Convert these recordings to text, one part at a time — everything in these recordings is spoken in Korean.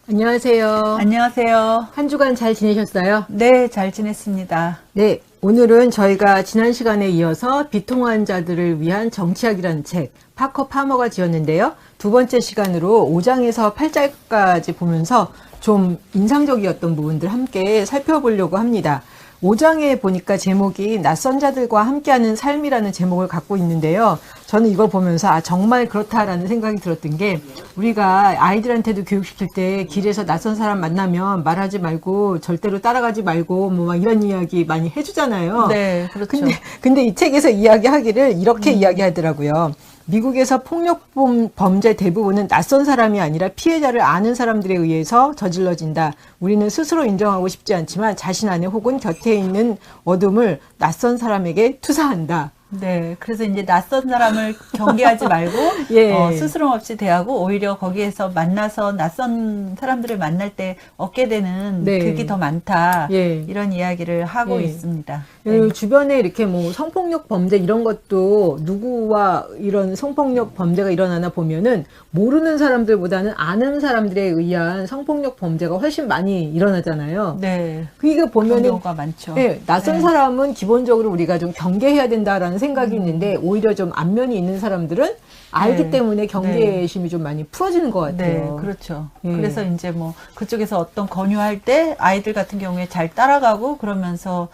안녕하세요. 안녕하세요. 한 주간 잘 지내셨어요? 네, 잘 지냈습니다. 네, 오늘은 저희가 지난 시간에 이어서 비통한 자들을 위한 정치학이라는 책, 파커 파머가 지었는데요. 두 번째 시간으로 5장에서 8장까지 보면서 좀 인상적이었던 부분들 함께 살펴보려고 합니다. 5장에 보니까 제목이 낯선 자들과 함께하는 삶이라는 제목을 갖고 있는데요. 저는 이걸 보면서 정말 그렇다라는 생각이 들었던 게, 우리가 아이들한테도 교육시킬 때 길에서 낯선 사람 만나면 말하지 말고 절대로 따라가지 말고 뭐 막 이런 이야기 많이 해주잖아요. 네, 그렇죠. 근데 이 책에서 이야기하기를 이렇게 이야기하더라고요. 미국에서 폭력 범죄 대부분은 낯선 사람이 아니라 피해자를 아는 사람들에 의해서 저질러진다. 우리는 스스로 인정하고 싶지 않지만 자신 안에 혹은 곁에 있는 어둠을 낯선 사람에게 투사한다. 네, 그래서 이제 낯선 사람을 경계하지 말고 예. 스스럼 없이 대하고 오히려 거기에서 만나서 낯선 사람들을 만날 때 얻게 되는 네. 득이 더 많다. 예. 이런 이야기를 하고 예. 있습니다. 네. 주변에 이렇게 뭐 성폭력 범죄 이런 것도 누구와 이런 성폭력 범죄가 일어나나 보면은 모르는 사람들보다는 아는 사람들에 의한 성폭력 범죄가 훨씬 많이 일어나잖아요. 네. 그러니까 그런 보면은 경우가 많죠. 네, 낯선 네. 사람은 기본적으로 우리가 좀 경계해야 된다라는 생각이 있는데, 오히려 좀 안면이 있는 사람들은 알기 네. 때문에 경계심이 좀 많이 풀어지는 것 같아요. 네, 그렇죠. 예. 그래서 이제 뭐 그쪽에서 어떤 권유할 때 아이들 같은 경우에 잘 따라가고 그러면서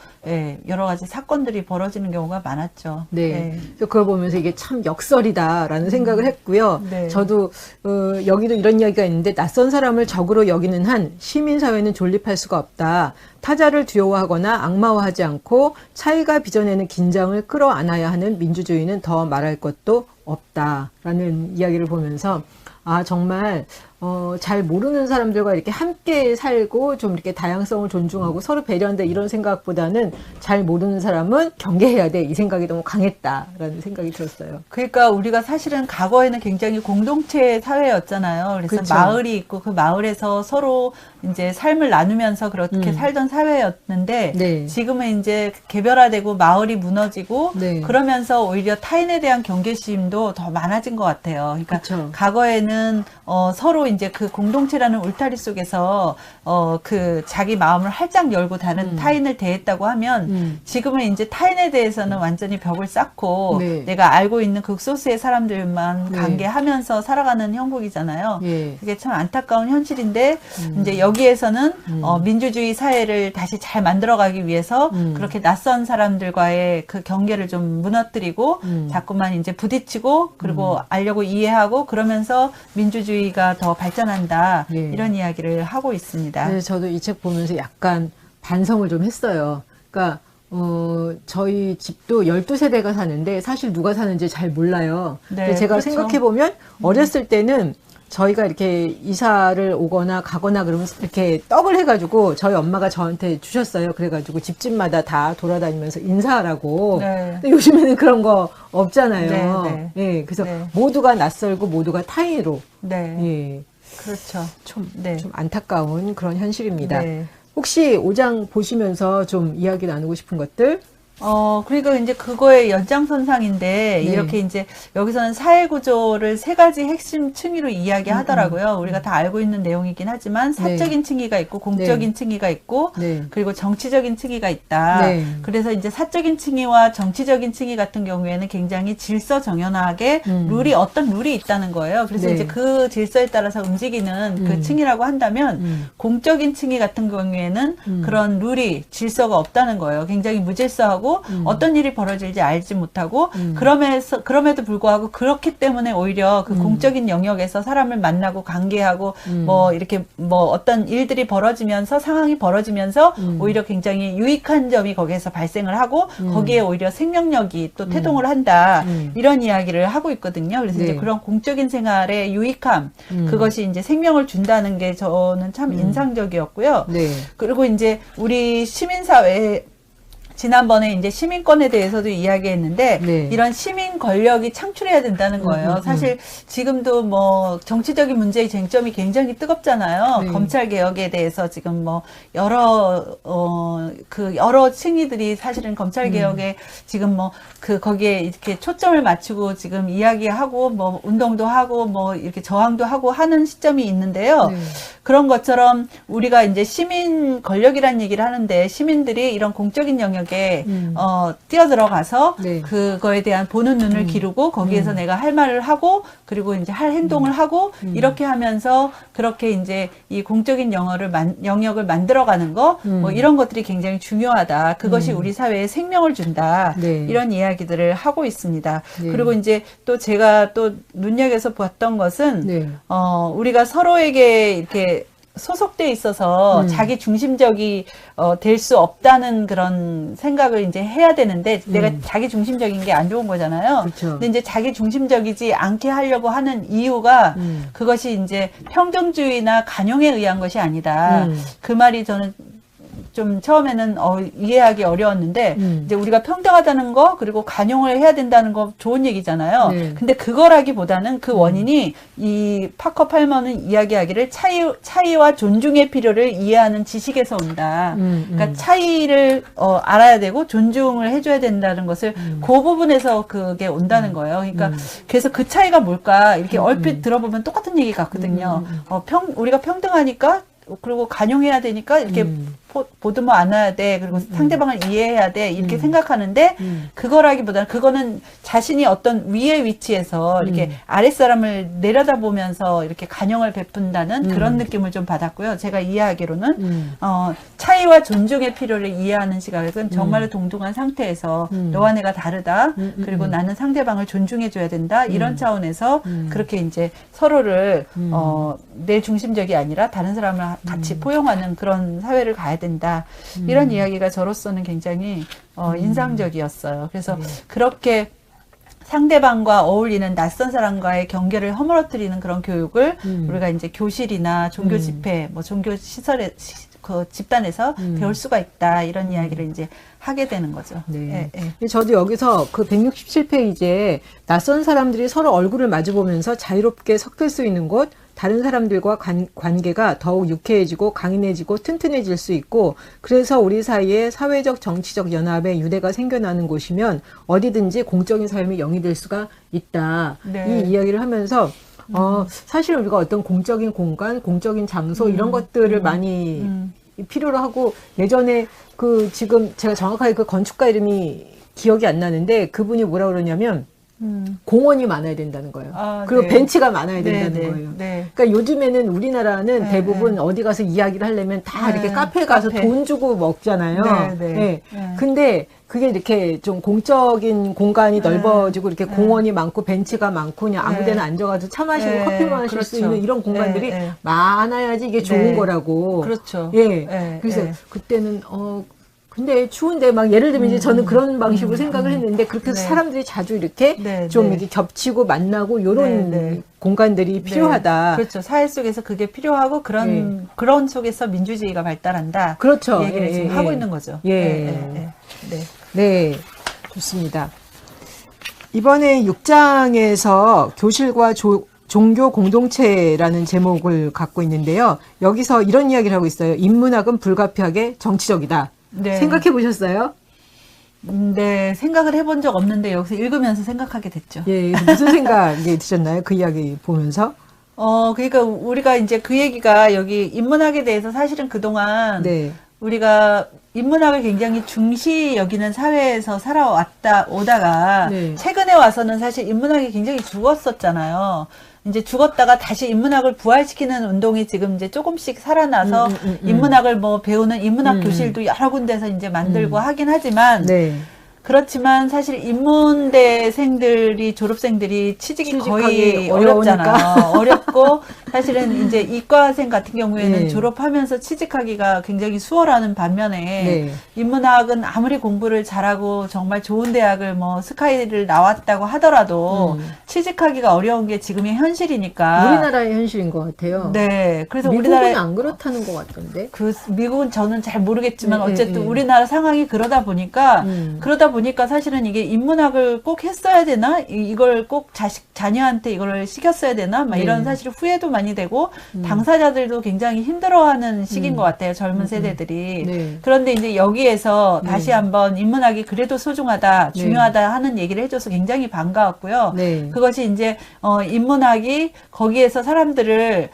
여러 가지 사건들이 벌어지는 경우가 많았죠. 네. 그래서 그걸 보면서 이게 참 역설이다라는 생각을 했고요. 네. 저도 여기도 이런 이야기가 있는데, 낯선 사람을 적으로 여기는 한 시민사회는 존립할 수가 없다. 타자를 두려워하거나 악마화하지 않고 차이가 빚어내는 긴장을 끌어안아야 하는 민주주의는 더 말할 것도 없다라는 이야기를 보면서, 정말 잘 모르는 사람들과 이렇게 함께 살고 좀 이렇게 다양성을 존중하고 서로 배려한다, 이런 생각보다는 잘 모르는 사람은 경계해야 돼, 이 생각이 너무 강했다라는 생각이 들었어요. 그러니까 우리가 사실은 과거에는 굉장히 공동체 사회였잖아요. 그래서 그쵸. 마을이 있고 그 마을에서 서로 이제 삶을 나누면서 그렇게 살던 사회였는데, 네. 지금은 이제 개별화되고 마을이 무너지고 네. 그러면서 오히려 타인에 대한 경계심도 더 많아진 것 같아요. 그러니까 그쵸. 과거에는 서로 이제 그 공동체라는 울타리 속에서 그 자기 마음을 활짝 열고 다른 타인을 대했다고 하면, 지금은 이제 타인에 대해서는 완전히 벽을 쌓고 네. 내가 알고 있는 극소수의 사람들만 네. 관계하면서 살아가는 형국이잖아요. 예. 그게 참 안타까운 현실인데, 이제 여기에서는 민주주의 사회를 다시 잘 만들어가기 위해서 그렇게 낯선 사람들과의 그 경계를 좀 무너뜨리고 자꾸만 이제 부딪히고 그리고 알려고 이해하고 그러면서 민주주의가 더 발전한다. 예. 이런 이야기를 하고 있습니다. 그래서 저도 이 책 보면서 약간 반성을 좀 했어요. 그러니까 저희 집도 12세대가 사는데 사실 누가 사는지 잘 몰라요. 네, 근데 제가 그렇죠. 생각해보면 어렸을 때는 저희가 이렇게 이사를 오거나 가거나 그러면 이렇게 떡을 해가지고 저희 엄마가 저한테 주셨어요. 그래가지고 집집마다 다 돌아다니면서 인사하라고. 네. 근데 요즘에는 그런 거 없잖아요. 네, 예, 그래서 네. 모두가 낯설고 모두가 타인으로. 네. 예, 그렇죠. 좀 네. 안타까운 그런 현실입니다. 네. 혹시 5장 보시면서 좀 이야기 나누고 싶은 것들? 그러니까 이제 그거의 연장선상인데, 네. 이렇게 이제 여기서는 사회 구조를 세 가지 핵심 층위로 이야기하더라고요. 우리가 다 알고 있는 내용이긴 하지만 사적인 층위가 있고 공적인 층위가 있고 네. 그리고 정치적인 층위가 있다. 네. 그래서 이제 사적인 층위와 정치적인 층위 같은 경우에는 굉장히 질서정연하게 어떤 룰이 있다는 거예요. 그래서 네. 이제 그 질서에 따라서 움직이는 그 층위라고 한다면, 공적인 층위 같은 경우에는 그런 룰이 질서가 없다는 거예요. 굉장히 무질서하고 어떤 일이 벌어질지 알지 못하고, 그럼에도 불구하고 그렇기 때문에 오히려 그 공적인 영역에서 사람을 만나고 관계하고 뭐 이렇게 뭐 어떤 일들이 벌어지면서 상황이 벌어지면서 오히려 굉장히 유익한 점이 거기에서 발생을 하고 거기에 오히려 생명력이 또 태동을 한다. 이런 이야기를 하고 있거든요. 그래서 네. 이제 그런 공적인 생활의 유익함, 그것이 이제 생명을 준다는 게 저는 참 인상적이었고요. 네. 그리고 이제 우리 시민사회 지난번에 이제 시민권에 대해서도 이야기했는데 네. 이런 시민 권력이 창출해야 된다는 거예요. 사실 지금도 뭐 정치적인 문제의 쟁점이 굉장히 뜨겁잖아요. 네. 검찰 개혁에 대해서 지금 뭐 여러 여러 층이들이 사실은 검찰 개혁에 지금 뭐 거기에 이렇게 초점을 맞추고 지금 이야기하고 뭐 운동도 하고 뭐 이렇게 저항도 하고 하는 시점이 있는데요. 네. 그런 것처럼 우리가 이제 시민 권력이라는 얘기를 하는데 시민들이 이런 공적인 영역에 뛰어들어가서 네. 그거에 대한 보는 눈을 기르고 거기에서 내가 할 말을 하고 그리고 이제 할 행동을 하고 이렇게 하면서 그렇게 이제 이 공적인 영역을 만들어가는 거 뭐 이런 것들이 굉장히 중요하다. 그것이 우리 사회에 생명을 준다. 네. 이런 이야기들을 하고 있습니다. 네. 그리고 이제 또 제가 또 눈여겨서 봤던 것은 네. 우리가 서로에게 이렇게 소속돼 있어서 자기 중심적이 될 수 없다는 그런 생각을 이제 해야 되는데 내가 자기 중심적인 게 안 좋은 거잖아요. 그렇죠. 근데 이제 자기 중심적이지 않게 하려고 하는 이유가 그것이 이제 평등주의나 관용에 의한 것이 아니다. 그 말이 저는 좀 처음에는 이해하기 어려웠는데 이제 우리가 평등하다는 거 그리고 관용을 해야 된다는 거 좋은 얘기잖아요. 네. 근데 그거라기보다는 그 원인이 이 파커 팔머는 이야기하기를 차이와 존중의 필요를 이해하는 지식에서 온다. 그러니까 차이를 알아야 되고 존중을 해줘야 된다는 것을 그 부분에서 그게 온다는 거예요. 그러니까 그래서 그 차이가 뭘까 이렇게 얼핏 들어보면 똑같은 얘기 같거든요. 우리가 평등하니까 그리고 관용해야 되니까 이렇게 보듬어 안아야 돼. 그리고 상대방을 이해해야 돼. 이렇게 생각하는데 그거라기보다는 그거는 자신이 어떤 위의 위치에서 이렇게 아랫사람을 내려다보면서 이렇게 관용을 베푼다는 그런 느낌을 좀 받았고요. 제가 이해하기로는 차이와 존중의 필요를 이해하는 시각은 정말로 동등한 상태에서 너와 내가 다르다. 그리고 나는 상대방을 존중해줘야 된다. 이런 차원에서 그렇게 이제 서로를 내 중심적이 아니라 다른 사람을 같이 포용하는 그런 사회를 가야 된다. 이런 이야기가 저로서는 굉장히 인상적이었어요. 그래서 그렇게 상대방과 어울리는 낯선 사람과의 경계를 허물어뜨리는 그런 교육을 우리가 이제 교실이나 종교 집회, 뭐 종교 시설에 그 집단에서 배울 수가 있다. 이런 이야기를 이제 하게 되는 거죠. 네. 예, 예. 저도 여기서 그 167페이지에 낯선 사람들이 서로 얼굴을 마주보면서 자유롭게 섞일 수 있는 곳, 다른 사람들과 관계가 더욱 유쾌해지고 강인해지고 튼튼해질 수 있고 그래서 우리 사이에 사회적 정치적 연합의 유대가 생겨나는 곳이면 어디든지 공적인 삶이 영위될 수가 있다. 네. 이 이야기를 하면서 사실 우리가 어떤 공적인 공간, 공적인 장소 이런 것들을 많이 필요로 하고 예전에 지금 제가 정확하게 그 건축가 이름이 기억이 안 나는데 그분이 뭐라 그러냐면 공원이 많아야 된다는 거예요. 그리고 네. 벤치가 많아야 된다는 네, 네, 거예요. 네. 그러니까 요즘에는 우리나라는 네, 대부분 어디 가서 이야기를 하려면 다 네, 이렇게 카페 가서 카페. 돈 주고 먹잖아요. 네, 네, 네. 네. 근데 그게 이렇게 좀 공적인 공간이 넓어지고 이렇게 공원이 많고 벤치가 많고 그냥 아무 데나 앉아가지고 차 마시고 네, 커피 마실 수 그렇죠. 있는 이런 공간들이 네, 네. 많아야지 이게 좋은 네. 거라고. 그렇죠. 예. 네, 그래서 네. 그때는 근데 추운데 막 예를 들면 이제 저는 그런 방식으로 생각을 했는데 그렇게 해서 네. 사람들이 자주 이렇게 네, 좀 네. 이렇게 겹치고 만나고 요런 네, 네. 공간들이 필요하다. 그렇죠. 사회 속에서 그게 필요하고 그런 속에서 민주주의가 발달한다. 그렇죠. 이 얘기를 예, 지금 예, 하고 예. 있는 거죠. 예. 네. 네, 좋습니다. 이번에 6장에서 교실과 종교 공동체라는 제목을 갖고 있는데요. 여기서 이런 이야기를 하고 있어요. 인문학은 불가피하게 정치적이다. 네. 생각해 보셨어요? 네, 생각을 해본 적 없는데 여기서 읽으면서 생각하게 됐죠. 예, 무슨 생각이 드셨나요? 그 이야기 보면서? 그러니까 우리가 이제 그 얘기가 여기 인문학에 대해서 사실은 그동안 네. 우리가 인문학을 굉장히 중시 여기는 사회에서 오다가 네. 최근에 와서는 사실 인문학이 굉장히 죽었었잖아요. 이제 죽었다가 다시 인문학을 부활시키는 운동이 지금 이제 조금씩 살아나서 인문학을 뭐 배우는 인문학 교실도 여러 군데서 이제 만들고 하긴 하지만 네. 그렇지만 사실 인문대생들이 졸업생들이 취직이 거의 어려우니까. 어렵잖아요. 어렵고 사실은 이제 이과생 같은 경우에는 네. 졸업하면서 취직하기가 굉장히 수월하는 반면에 네. 인문학은 아무리 공부를 잘하고 정말 좋은 대학을 뭐 스카이를 나왔다고 하더라도 취직하기가 어려운 게 지금의 현실이니까. 우리나라의 현실인 것 같아요. 네. 그래서 미국은 우리나라에 안 그렇다는 것 같던데. 미국은 저는 잘 모르겠지만 네, 어쨌든 네, 네. 우리나라 상황이 그러다 보니까 사실은 이게 인문학을 꼭 했어야 되나 이걸 꼭 자녀한테 이걸 시켰어야 되나 막 네. 이런 사실 후회도 많이 되고 당사자들도 굉장히 힘들어하는 시기인 것 같아요. 젊은 세대들이. 네. 그런데 이제 여기에서 다시 네. 한번 인문학이 그래도 소중하다, 네. 중요하다 하는 얘기를 해줘서 굉장히 반가웠고요. 네. 그것이 이제 인문학이 거기에서 사람들을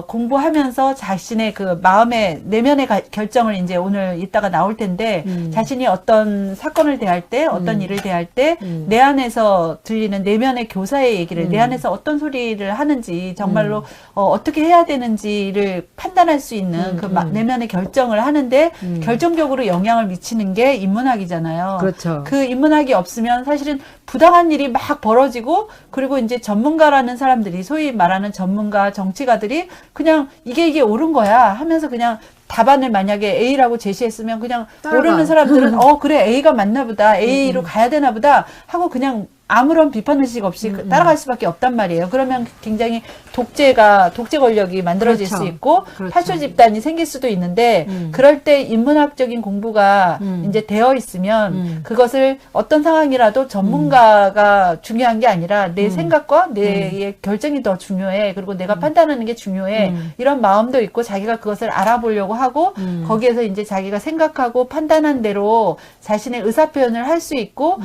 공부하면서 자신의 그 마음의 내면의 결정을 이제 오늘 이따가 나올 텐데 자신이 어떤 사건을 대할 때 어떤 일을 대할 때 내 안에서 들리는 내면의 교사의 얘기를 내 안에서 어떤 소리를 하는지 정말로 어떻게 해야 되는지를 판단할 수 있는 그 내면의 결정을 하는데 결정적으로 영향을 미치는 게 인문학이잖아요. 그렇죠. 그 인문학이 없으면 사실은 부당한 일이 막 벌어지고 그리고 이제 전문가라는 사람들이 소위 말하는 전문가 정치가들이 그냥 이게 옳은 거야 하면서 그냥 답안을 만약에 A라고 제시했으면 그냥 따라가. 모르는 사람들은 그래 A가 맞나 보다 A로 가야 되나 보다 하고 그냥 아무런 비판 의식 없이 따라갈 수밖에 없단 말이에요. 그러면 굉장히 독재 권력이 만들어질 그렇죠. 수 있고 그렇죠. 파쇼 집단이 생길 수도 있는데 그럴 때 인문학적인 공부가 이제 되어 있으면 그것을 어떤 상황이라도 전문가가 중요한 게 아니라 내 생각과 내 결정이 더 중요해. 그리고 내가 판단하는 게 중요해. 이런 마음도 있고 자기가 그것을 알아보려고 하고 거기에서 이제 자기가 생각하고 판단한 대로 자신의 의사 표현을 할 수 있고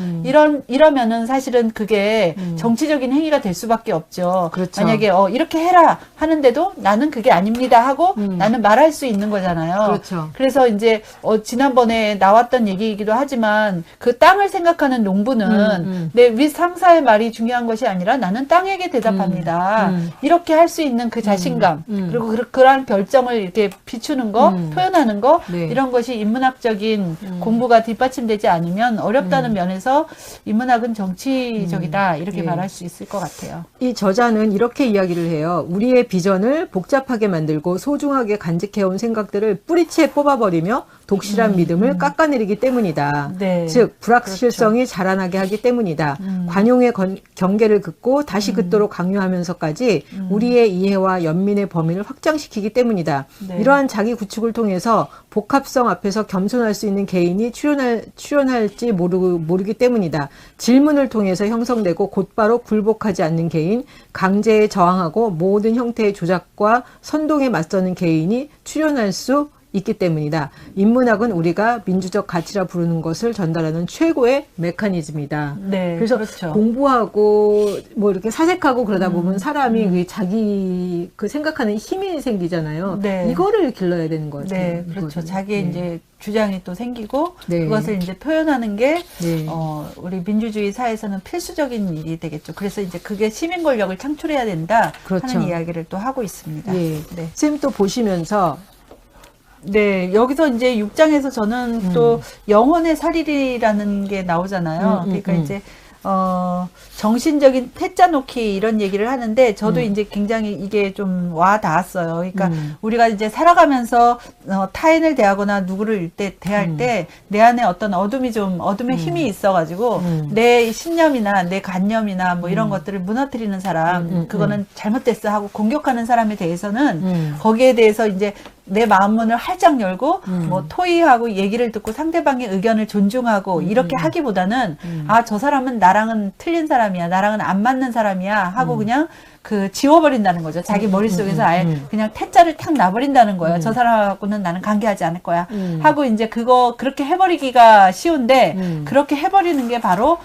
이러면은 사실은 그게 정치적인 행위가 될 수밖에 없죠. 그렇죠. 만약에 이렇게 해라 하는데도 나는 그게 아닙니다 하고 나는 말할 수 있는 거잖아요. 그렇죠. 그래서 이제 지난번에 나왔던 얘기이기도 하지만 그 땅을 생각하는 농부는 내 윗 상사의 말이 중요한 것이 아니라 나는 땅에게 대답합니다. 이렇게 할 수 있는 그 자신감 그리고 그러한 결정을 이렇게 비추는 거 표현하는 거 네. 이런 것이 인문학적인 공부가 뒷받침되지 않으면 어렵다는 면에서 인문학은 정치적이다 이렇게 예. 말할 수 있을 것 같아요. 이 저자는 이렇게 이야기를 해요. 우리의 비전을 복잡하게 만들고 소중하게 간직해온 생각들을 뿌리채 뽑아버리며 독실한 믿음을 깎아내리기 때문이다. 네. 즉 불확실성이 자라나게 하기 때문이다. 관용의 경계를 긋고 다시 긋도록 강요하면서까지 우리의 이해와 연민의 범위를 확장시키기 때문이다. 네. 이러한 자기 구축을 통해서 복합성 앞에서 겸손할 수 있는 개인이 출연할지 모르기 때문이다. 질문을 통해서 형성되고 곧바로 굴복하지 않는 개인, 강제에 저항하고 모든 형태의 조작과 선동에 맞서는 개인이 출연할 수 있기 때문이다. 인문학은 우리가 민주적 가치라 부르는 것을 전달하는 최고의 메커니즘이다. 네, 그래서 그렇죠. 공부하고 뭐 이렇게 사색하고 그러다 보면 사람이 그 자기 그 생각하는 힘이 생기잖아요. 네. 이거를 길러야 되는 것 같아요. 네, 그렇죠. 이거를. 자기의 네. 이제 주장이 또 생기고 네. 그것을 이제 표현하는 게 네. 우리 민주주의 사회에서는 필수적인 일이 되겠죠. 그래서 이제 그게 시민 권력을 창출해야 된다 그렇죠. 하는 이야기를 또 하고 있습니다. 예. 네. 쌤 또 보시면서 네, 여기서 이제 6장에서 저는 또 영혼의 살인이라는 게 나오잖아요. 그러니까 이제 정신적인 태자 놓기 이런 얘기를 하는데 저도 이제 굉장히 이게 좀 와 닿았어요. 그러니까 우리가 이제 살아가면서 타인을 대하거나 누구를 대할 때 내 안에 어떤 어둠의 힘이 있어가지고 내 신념이나 내 관념이나 뭐 이런 것들을 무너뜨리는 사람, 그거는 잘못됐어 하고 공격하는 사람에 대해서는 거기에 대해서 이제 내 마음문을 활짝 열고 뭐 토의하고 얘기를 듣고 상대방의 의견을 존중하고 이렇게 하기보다는 아, 저 사람은 나랑은 틀린 사람이야, 나랑은 안 맞는 사람이야 하고 그냥 그 지워버린다는 거죠. 자기 머릿속에서 아예 그냥 태자를 탁 놔버린다는 거예요. 저 사람하고는 나는 관계하지 않을 거야 하고 이제 그렇게 해버리기가 쉬운데 그렇게 해버리는 게 바로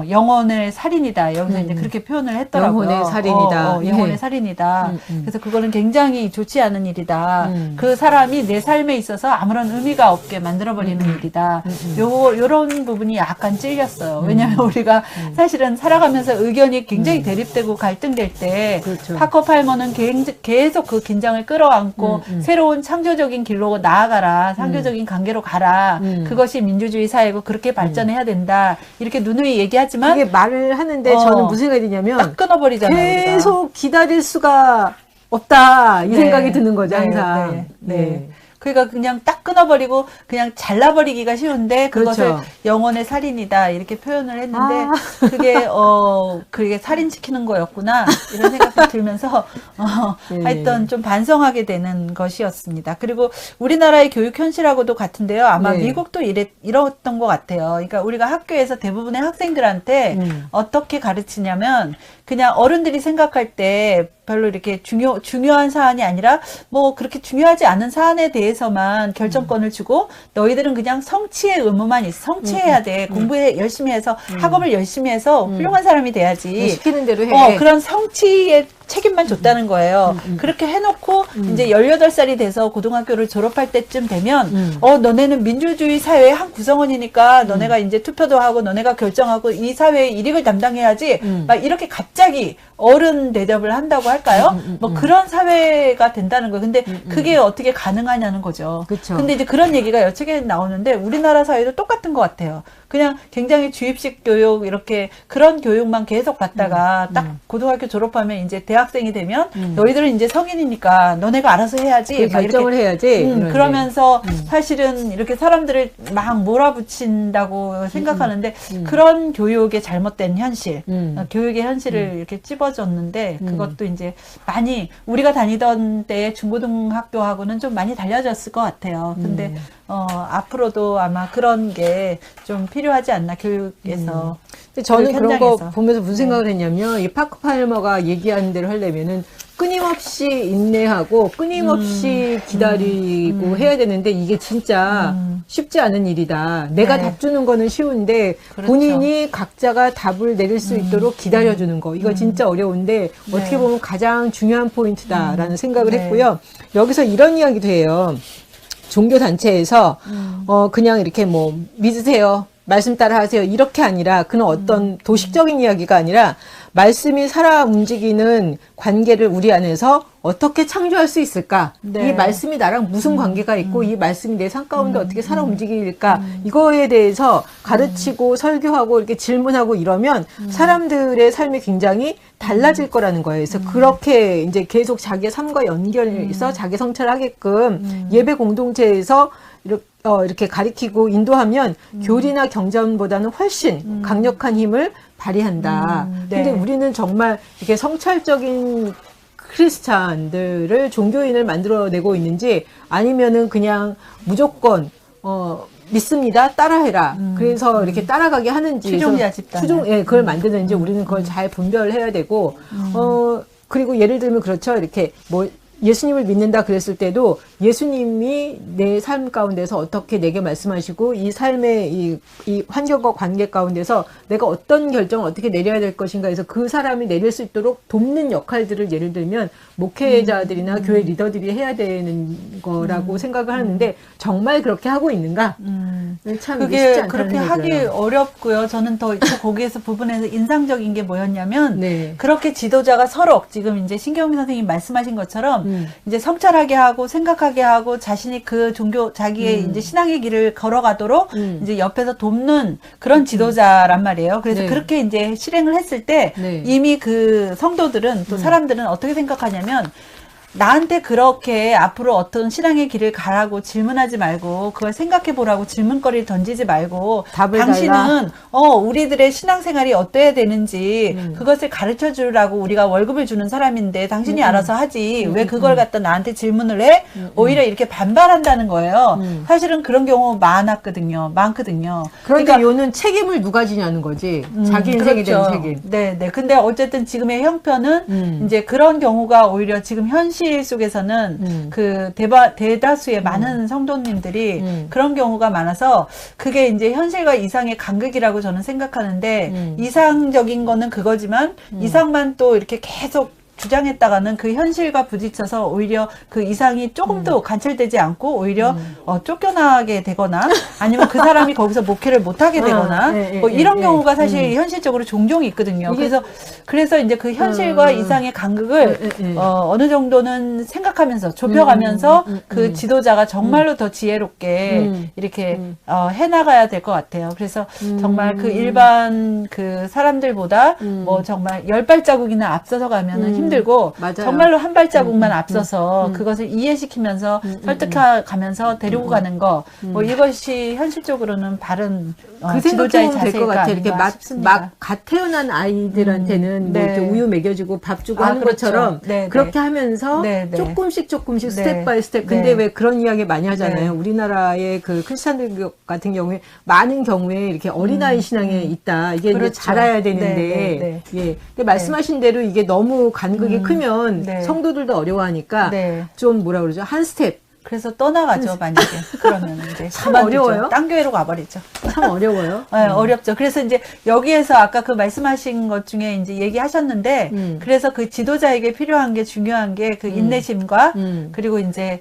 영혼의 살인이다. 여기서 이제 그렇게 표현을 했더라고요. 영혼의 살인이다. 영혼의 예. 살인이다. 그래서 그거는 굉장히 좋지 않은 일이다. 그 사람이 내 삶에 있어서 아무런 의미가 없게 만들어버리는 일이다. 요런 부분이 약간 찔렸어요. 왜냐하면 우리가 사실은 살아가면서 의견이 굉장히 대립되고 갈등될 때 그렇죠. 파커 팔머는 계속 그 긴장을 끌어안고 새로운 창조적인 길로 나아가라. 창조적인 관계로 가라. 그것이 민주주의 사회고 그렇게 발전해야 된다. 이렇게 누누이 얘기하지만 그게 말을 하는데 저는 무슨 생각이 드냐면 딱 끊어버리잖아요. 계속 기다릴 수가 없다 이 네. 생각이 드는 거죠 네, 항상. 네. 그러니까 그냥 딱 끊어버리고 그냥 잘라버리기가 쉬운데 그것을 그렇죠. 영혼의 살인이다 이렇게 표현을 했는데 그게 살인시키는 거였구나 이런 생각이 들면서 네. 하여튼 좀 반성하게 되는 것이었습니다. 그리고 우리나라의 교육 현실하고도 같은데요. 아마 네. 미국도 이랬던 것 같아요. 그러니까 우리가 학교에서 대부분의 학생들한테 어떻게 가르치냐면 그냥 어른들이 생각할 때 별로 이렇게 중요한 사안이 아니라 뭐 그렇게 중요하지 않은 사안에 대해서만 결정권을 주고 너희들은 그냥 성취의 의무만 있어. 성취해야 돼. 열심히 해서 학업을 열심히 해서 훌륭한 사람이 돼야지. 시키는 대로 해. 그런 성취의 책임만 줬다는 거예요. 그렇게 해놓고 이제 18살이 돼서 고등학교를 졸업할 때쯤 되면 너네는 민주주의 사회의 한 구성원이니까 너네가 이제 투표도 하고 너네가 결정하고 이 사회의 이익을 담당해야지 막 이렇게 갑자기 어른 대접을 한다고 할까요? 뭐 그런 사회가 된다는 거예요. 근데 그게 어떻게 가능하냐는 거죠. 그쵸. 근데 이제 그런 얘기가 여러 개 나오는데 우리나라 사회도 똑같은 것 같아요. 그냥 굉장히 주입식 교육 이렇게 그런 교육만 계속 받다가 딱 고등학교 졸업하면 이제 대학생이 되면 너희들은 이제 성인이니까 너네가 알아서 해야지 막 결정을 이렇게, 해야지. 그러면서 사실은 이렇게 사람들을 막 몰아붙인다고 생각하는데 그런 교육의 잘못된 현실 교육의 현실을 이렇게 찝어줬는데 그것도 이제 많이 우리가 다니던 때의 중고등학교하고는 좀 많이 달라졌을 것 같아요. 근데 앞으로도 아마 그런 게 좀 필요하지 않나 교육에서. 근데 저는 교육 그런 거 현장에서. 보면서 무슨 생각을 했냐면 이 파커 팔머가 얘기하는 대로 하려면은 끊임없이 인내하고 끊임없이 기다리고 해야 되는데 이게 진짜 쉽지 않은 일이다. 내가 네. 답 주는 거는 쉬운데 그렇죠. 본인이 각자가 답을 내릴 수 있도록 기다려주는 거. 이거 진짜 어려운데 어떻게 보면 가장 중요한 포인트다라는 생각을 네. 했고요. 여기서 이런 이야기도 해요. 종교단체에서 그냥 이렇게 뭐 믿으세요. 말씀 따라 하세요. 이렇게 아니라 그는 어떤 도식적인 이야기가 아니라 말씀이 살아 움직이는 관계를 우리 안에서 어떻게 창조할 수 있을까? 네. 이 말씀이 나랑 무슨 관계가 있고 이 말씀이 내 삶 가운데 어떻게 살아 움직일까? 이거에 대해서 가르치고 설교하고 이렇게 질문하고 이러면 사람들의 삶이 굉장히 달라질 거라는 거예요. 그래서 그렇게 이제 계속 자기의 삶과 연결해서 자기 성찰하게끔 예배 공동체에서 이렇게 가리키고 인도하면 교리나 경전보다는 훨씬 강력한 힘을 발휘한다. 네. 근데 우리는 정말 이렇게 성찰적인 크리스찬들을 종교인을 만들어내고 있는지 아니면은 그냥 무조건 믿습니다. 따라해라. 그래서 이렇게 따라가게 하는지 추종자 집단. 그걸 만드는지 우리는 그걸 잘 분별해야 되고 그리고 예를 들면 그렇죠. 이렇게 뭐 예수님을 믿는다 그랬을 때도 예수님이 내 삶 가운데서 어떻게 내게 말씀하시고 이 삶의 이 환경과 관계 가운데서 내가 어떤 결정을 어떻게 내려야 될 것인가 해서 그 사람이 내릴 수 있도록 돕는 역할들을 예를 들면 목회자들이나 교회 리더들이 해야 되는 거라고 생각을 하는데 정말 그렇게 하고 있는가? 참 이게 쉽지 그게 않다는 그렇게 생각이 하기 들어요. 어렵고요. 저는 또 거기에서 부분에서 인상적인 게 뭐였냐면 네. 그렇게 지도자가 서로 지금 이제 신경민 선생님이 말씀하신 것처럼 이제 성찰하게 하고 생각하게 하고 자신이 그 종교 자기의 이제 신앙의 길을 걸어가도록 이제 옆에서 돕는 그런 지도자란 말이에요. 그래서 네. 그렇게 이제 실행을 했을 때 네. 이미 그 성도들은 또 사람들은 어떻게 생각하냐면 나한테 그렇게 앞으로 어떤 신앙의 길을 가라고 질문하지 말고 그걸 생각해 보라고 질문거리를 던지지 말고 답을 당신은 우리들의 신앙생활이 어때야 되는지 그것을 가르쳐 주라고 우리가 월급을 주는 사람인데 당신이 알아서 하지 왜 그걸 갖다 나한테 질문을 해? 오히려 이렇게 반발한다는 거예요. 사실은 그런 경우 많거든요. 그런데 요는 책임을 누가 지냐는 거지. 자기 인생에 대한 그렇죠. 책임. 네. 근데 어쨌든 지금의 형편은 이제 그런 경우가 오히려 지금 현실 현실 속에서는 그 대다수의 많은 성도님들이 그런 경우가 많아서 그게 이제 현실과 이상의 간극이라고 저는 생각하는데 이상적인 거는 그거지만 이상만 또 이렇게 계속 주장했다가는 그 현실과 부딪혀서 오히려 그 이상이 조금 더 관철되지 않고 오히려 쫓겨나게 되거나 아니면 그 사람이 거기서 목회를 못하게 되거나 뭐 이런 경우가 사실 현실적으로 종종 있거든요. 그래서 이제 그 현실과 이상의 간극을 어느 정도는 생각하면서 좁혀가면서 그 지도자가 정말로 더 지혜롭게 이렇게 해나가야 될 것 같아요. 그래서 정말 그 일반 그 사람들보다 뭐 정말 10발자국이나 앞서서 가면은 힘들고 맞아요. 정말로 한 발자국만 앞서서 그것을 이해시키면서 설득하면서 데리고 가는 거 뭐 이것이 현실적으로는 바른 그 지도자의 생각해보면 될 것 자세가 같아요. 이렇게 아닌가 싶습니다. 막 갓 태어난 아이들한테는 뭐 네. 이렇게 우유 먹여주고 밥 주고 하는 그렇죠. 것처럼 네, 그렇게 네. 하면서 네, 네. 조금씩 네. 스텝 바이 스텝. 근데 네. 왜 그런 이야기 많이 하잖아요. 네. 우리나라의 그 크리스찬들 같은 경우에 많은 경우에 이렇게 어린아이 신앙에 있다. 이게 그렇죠. 이제 자라야 되는데 네, 네, 예. 근데 말씀하신 대로 이게 너무 간극이 크면 네. 성도들도 어려워하니까 네. 좀 뭐라 그러죠? 한 스텝. 그래서 떠나가죠, 만약에. 그러면 이제. 참 그만두죠. 어려워요. 딴 교회로 가버리죠. 참 어려워요. 네, 어렵죠. 그래서 이제 여기에서 아까 그 말씀하신 것 중에 이제 얘기하셨는데, 그래서 그 지도자에게 필요한 게 중요한 게 그 인내심과 그리고 이제,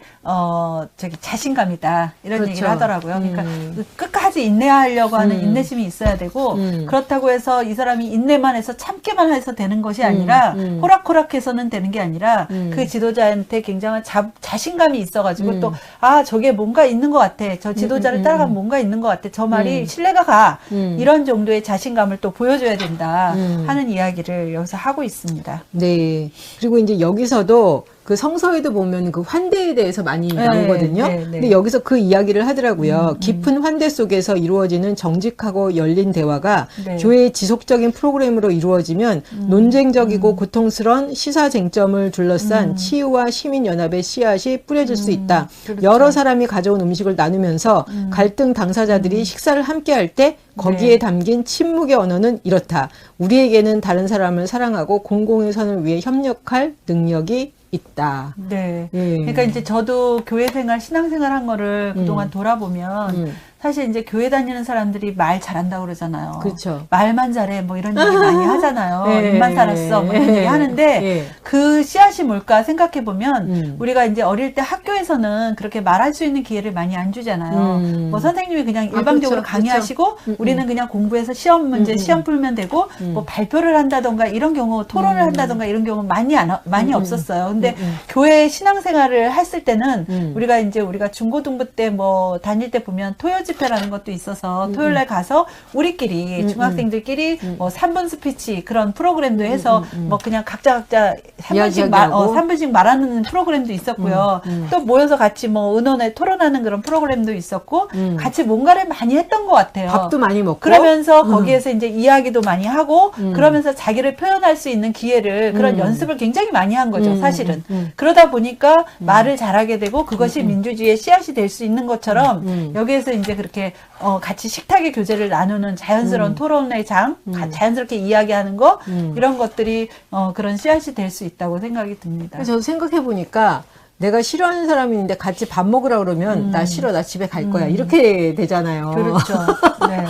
자신감이다. 이런 그렇죠. 얘기를 하더라고요. 그러니까 그 끝까지 인내하려고 하는 인내심이 있어야 되고, 그렇다고 해서 이 사람이 인내만 해서 참기만 해서 되는 것이 아니라, 호락호락해서는 되는 게 아니라, 그 지도자한테 굉장한 자신감이 있어가지고 또, 저게 뭔가 있는 것 같아. 저 지도자를 따라가면 뭔가 있는 것 같아. 저 말이 신뢰가 가. 이런 정도의 자신감을 또 보여줘야 된다 하는 이야기를 여기서 하고 있습니다. 네. 그리고 이제 여기서도 그 성서에도 보면 그 환대에 대해서 많이 나오거든요. 네, 네. 근데 여기서 그 이야기를 하더라고요. 깊은 환대 속에서 이루어지는 정직하고 열린 대화가 네. 교회의 지속적인 프로그램으로 이루어지면 논쟁적이고 고통스러운 시사 쟁점을 둘러싼 치유와 시민연합의 씨앗이 뿌려질 수 있다. 그렇죠. 여러 사람이 가져온 음식을 나누면서 갈등 당사자들이 식사를 함께 할 때 거기에 네. 담긴 침묵의 언어는 이렇다. 우리에게는 다른 사람을 사랑하고 공공의 선을 위해 협력할 능력이 있다. 네. 예. 그러니까 이제 저도 교회 생활, 신앙 생활 한 거를 그동안 돌아보면 사실 이제 교회 다니는 사람들이 말 잘한다고 그러잖아요. 그렇죠. 말만 잘해 뭐 이런 얘기 많이 하잖아요. 예. 입만 살았어 뭐 이런 얘기 하는데 예. 그 씨앗이 뭘까 생각해 보면 우리가 이제 어릴 때 학교에서는 그렇게 말할 수 있는 기회를 많이 안 주잖아요. 뭐 선생님이 그냥 일방적으로 그렇죠. 강의하시고 우리는 그냥 공부해서 시험 문제 시험 풀면 되고 뭐 발표를 한다던가 이런 경우 토론을 한다던가 이런 경우 많이 없었어요. 근데 교회 신앙생활을 했을 때는 우리가 중고등부 때 뭐 다닐 때 보면 토요 집회라는 것도 있어서 토요일 날 가서 우리끼리 중학생들끼리 뭐 3분 스피치 그런 프로그램도 해서 뭐 그냥 각자 3분씩 3분씩 말하는 프로그램도 있었고요. 또 모여서 같이 뭐 의논에 토론하는 그런 프로그램도 있었고 같이 뭔가를 많이 했던 것 같아요. 밥도 많이 먹고 그러면서 거기에서 이제 이야기도 많이 하고 그러면서 자기를 표현할 수 있는 기회를 그런 연습을 굉장히 많이 한 거죠, 사실은. 그러다 보니까 말을 잘하게 되고 그것이 민주주의의 씨앗이 될 수 있는 것처럼 여기에서 이제 그렇게 같이 식탁의 교제를 나누는 자연스러운 토론의 장, 자연스럽게 이야기하는 거 이런 것들이 그런 씨앗이 될 수 있다고 생각이 듭니다. 저도 생각해 보니까 내가 싫어하는 사람이 있는데 같이 밥 먹으라 그러면 나 싫어, 나 집에 갈 거야 이렇게 되잖아요. 그렇죠. 네, 네.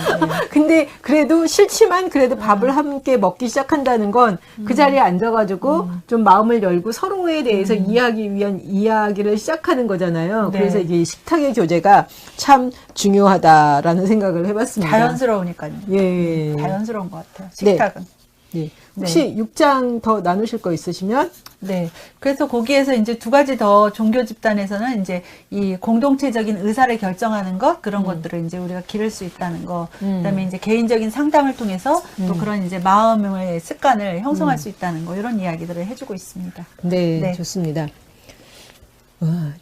근데 그래도 싫지만 그래도 밥을 함께 먹기 시작한다는 건 그 자리에 앉아가지고 좀 마음을 열고 서로에 대해서 이해하기 위한 이야기를 시작하는 거잖아요. 네. 그래서 이게 식탁의 교제가 참 중요하다라는 생각을 해봤습니다. 자연스러우니까요. 예. 자연스러운 것 같아요. 식탁은. 네. 혹시 6장 더 나누실 거 있으시면? 네. 그래서 거기에서 이제 두 가지 더 종교 집단에서는 이제 이 공동체적인 의사를 결정하는 것, 그런 것들을 이제 우리가 기를 수 있다는 거. 그다음에 이제 개인적인 상담을 통해서 또 그런 이제 마음의 습관을 형성할 수 있다는 거, 이런 이야기들을 해주고 있습니다. 네, 네. 좋습니다.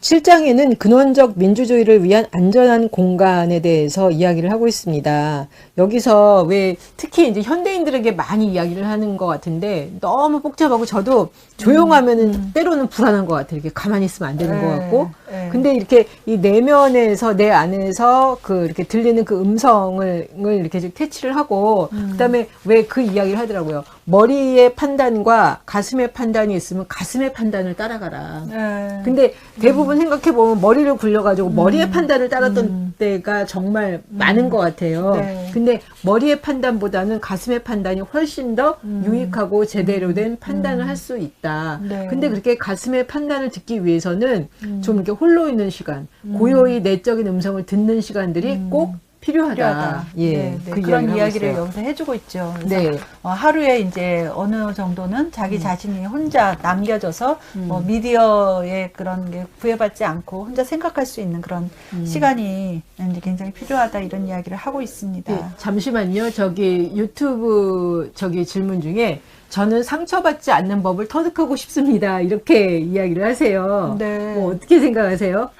7장에는 근원적 민주주의를 위한 안전한 공간에 대해서 이야기를 하고 있습니다. 여기서 왜 특히 이제 현대인들에게 많이 이야기를 하는 것 같은데 너무 복잡하고 저도 조용하면은 때로는 불안한 것 같아요. 이렇게 가만히 있으면 안 되는 것 같고. 근데 이렇게 이 내면에서 내 안에서 그 이렇게 들리는 그 음성을 이렇게 좀 캐치를 하고 그다음에 왜 그 이야기를 하더라고요. 머리의 판단과 가슴의 판단이 있으면 가슴의 판단을 따라가라. 네. 근데 대부분 생각해보면 머리를 굴려가지고 머리의 판단을 따랐던 때가 정말 많은 것 같아요. 네. 근데 머리의 판단보다는 가슴의 판단이 훨씬 더 유익하고 제대로 된 판단을 할 수 있다. 네. 근데 그렇게 가슴의 판단을 듣기 위해서는 좀 이렇게 홀로 있는 시간, 고요히 내적인 음성을 듣는 시간들이 꼭 필요하다. 예, 네, 네. 그 그런 이야기를 있어요. 여기서 해주고 있죠. 그래서 네. 하루에 이제 어느 정도는 자기 자신이 혼자 남겨져서 미디어에 그런 게 구애받지 않고 혼자 생각할 수 있는 그런 시간이 이제 굉장히 필요하다 이런 이야기를 하고 있습니다. 네, 잠시만요. 저기 유튜브 저기 질문 중에 저는 상처받지 않는 법을 터득하고 싶습니다. 이렇게 이야기를 하세요. 네. 뭐 어떻게 생각하세요?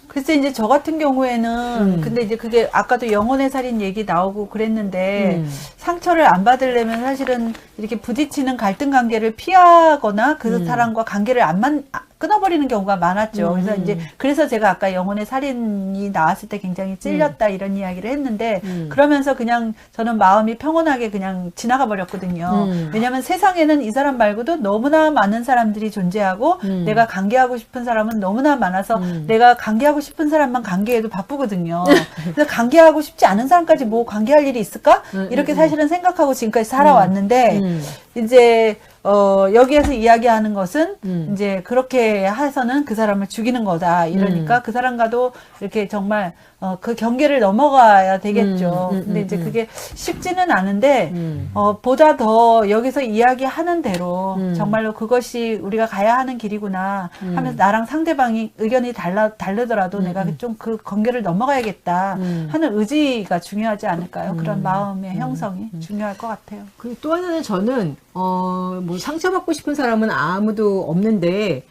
글쎄 이제 저 같은 경우에는 근데 이제 그게 아까도 영혼의 살인 얘기 나오고 그랬는데 상처를 안 받으려면 사실은 이렇게 부딪히는 갈등 관계를 피하거나 그 사람과 관계를 끊어버리는 경우가 많았죠. 그래서 이제 그래서 제가 아까 영혼의 살인이 나왔을 때 굉장히 찔렸다 이런 이야기를 했는데 그러면서 그냥 저는 마음이 평온하게 그냥 지나가 버렸거든요. 왜냐하면 세상에는 이 사람 말고도 너무나 많은 사람들이 존재하고 내가 관계하고 싶은 사람은 너무나 많아서 내가 관계하고 싶은 사람만 관계해도 바쁘거든요. 그래서 관계하고 싶지 않은 사람까지 뭐 관계할 일이 있을까? 이렇게 사실은 생각하고 지금까지 살아왔는데 이제 여기에서 이야기하는 것은 이제 그렇게 해서는 그 사람을 죽이는 거다. 이러니까 그 사람과도 이렇게 정말 그 경계를 넘어가야 되겠죠. 근데 이제 그게 쉽지는 않은데 보다 더 여기서 이야기하는 대로 정말로 그것이 우리가 가야 하는 길이구나 하면서 나랑 상대방이 의견이 다르더라도 내가 좀 그 경계를 넘어가야겠다 하는 의지가 중요하지 않을까요? 그런 마음의 형성이 중요할 것 같아요. 그리고 또 하나는 저는 뭐 상처받고 싶은 사람은 아무도 없는데